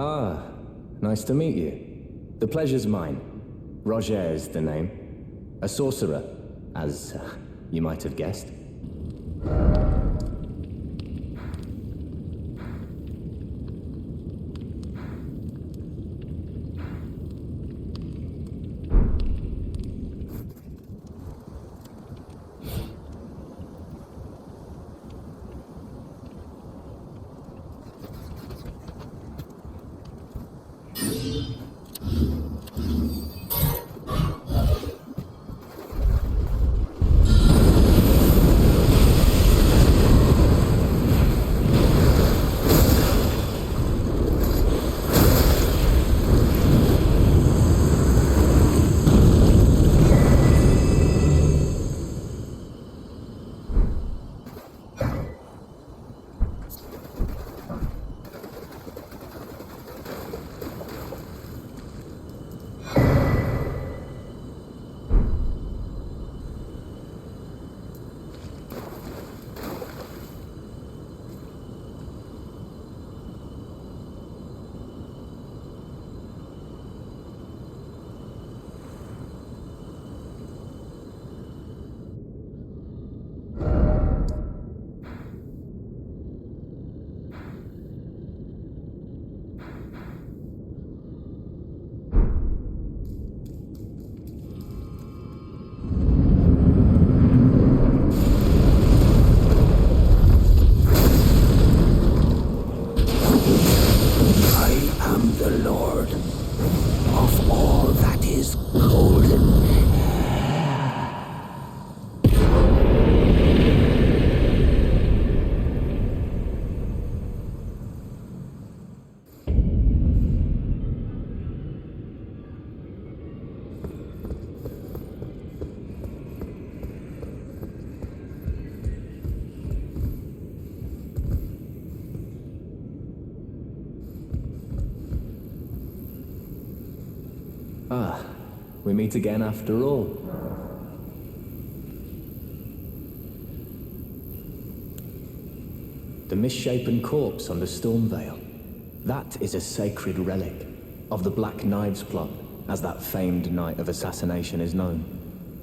Ah, nice to meet you. The pleasure's mine. Roger is the name. A sorcerer, as you might have guessed. Ah, we meet again after all. The misshapen corpse on the Stormveil. That is a sacred relic of the Black Knives plot, as that famed night of assassination is known.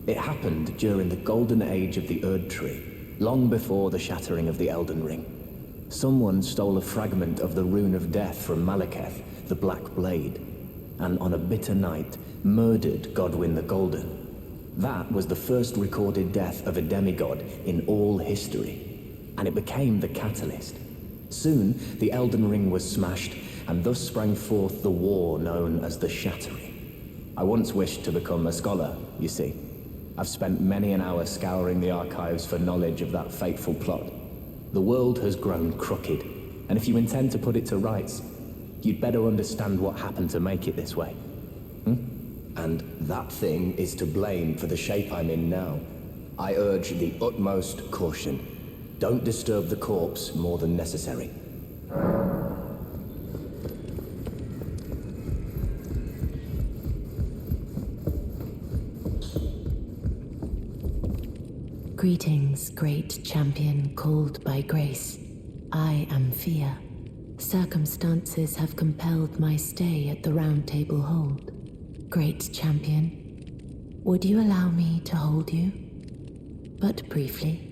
It happened during the golden age of the Erd Tree, long before the shattering of the Elden Ring. Someone stole a fragment of the Rune of Death from Malekith, the Black Blade, and on a bitter night, murdered Godwyn the Golden. That was the first recorded death of a demigod in all history, and it became the catalyst. Soon, the Elden Ring was smashed, and thus sprang forth the war known as the Shattering. I once wished to become a scholar, you see. I've spent many an hour scouring the archives for knowledge of that fateful plot. The world has grown crooked, and if you intend to put it to rights, you'd better understand what happened to make it this way. And that thing is to blame for the shape I'm in now. I urge the utmost caution. Don't disturb the corpse more than necessary. Greetings, great champion called by grace. I am Fia. Circumstances have compelled my stay at the Round Table Hold. Great champion, would you allow me to hold you? But briefly,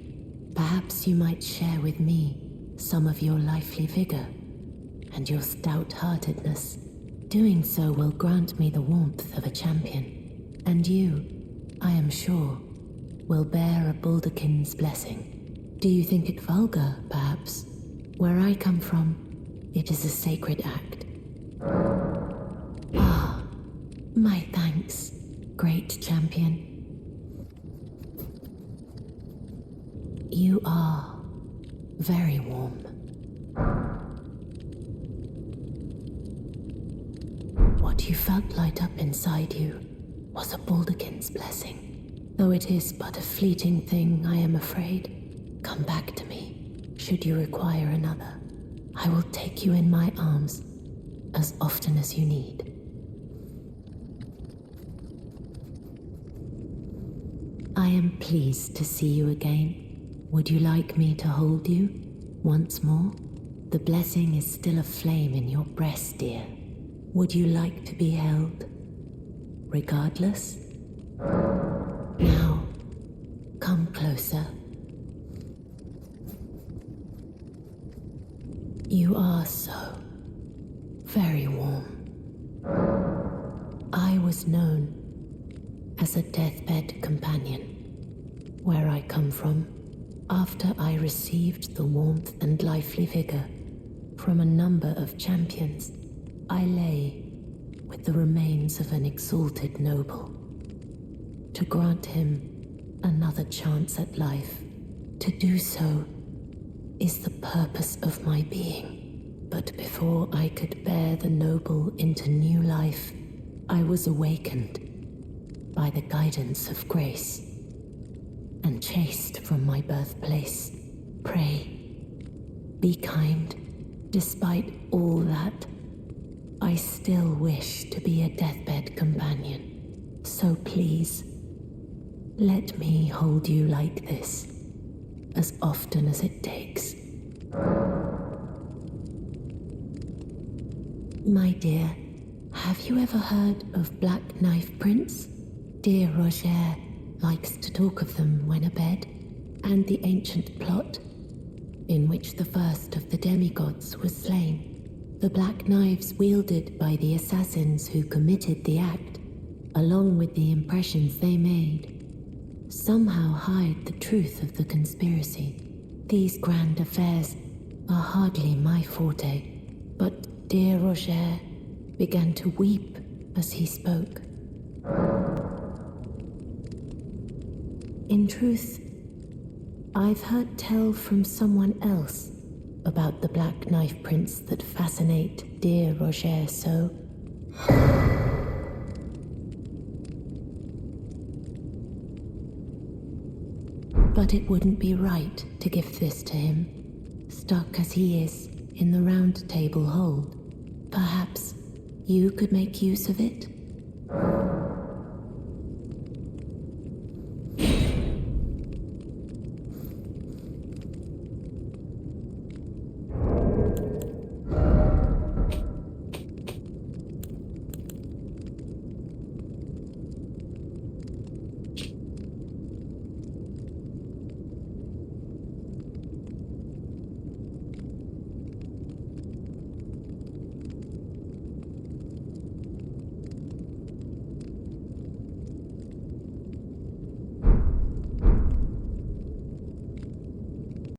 perhaps you might share with me some of your lively vigor and your stout-heartedness. Doing so will grant me the warmth of a champion, and you, I am sure, will bear a Baldakin's blessing. Do you think it vulgar, perhaps? Where I come from, it is a sacred act. Ah, my thanks, great champion. You are very warm. What you felt light up inside you was a Baldakin's blessing. Though it is but a fleeting thing, I am afraid. Come back to me, should you require another. I will take you in my arms as often as you need. I am pleased to see you again. Would you like me to hold you once more? The blessing is still aflame in your breast, dear. Would you like to be held, regardless? Now, come closer. You are so very warm. I was known as a deathbed companion. Where I come from, after I received the warmth and lively vigor from a number of champions, I lay with the remains of an exalted noble. To grant him another chance at life, to do so is the purpose of my being. But before I could bear the noble into new life, I was awakened by the guidance of grace and chased from my birthplace. Pray, be kind. Despite all that, I still wish to be a deathbed companion. So please, let me hold you like this, as often as it takes. My dear, have you ever heard of Black Knife Prince? Dear Roger likes to talk of them when abed, and the ancient plot in which the first of the demigods was slain. The black knives wielded by the assassins who committed the act, along with the impressions they made, somehow hide the truth of the conspiracy. These grand affairs are hardly my forte, but dear Roger began to weep as he spoke. In truth, I've heard tell from someone else about the Black Knife Prince that fascinate dear Roger so. But it wouldn't be right to give this to him, stuck as he is in the Round Table Hold. Perhaps you could make use of it?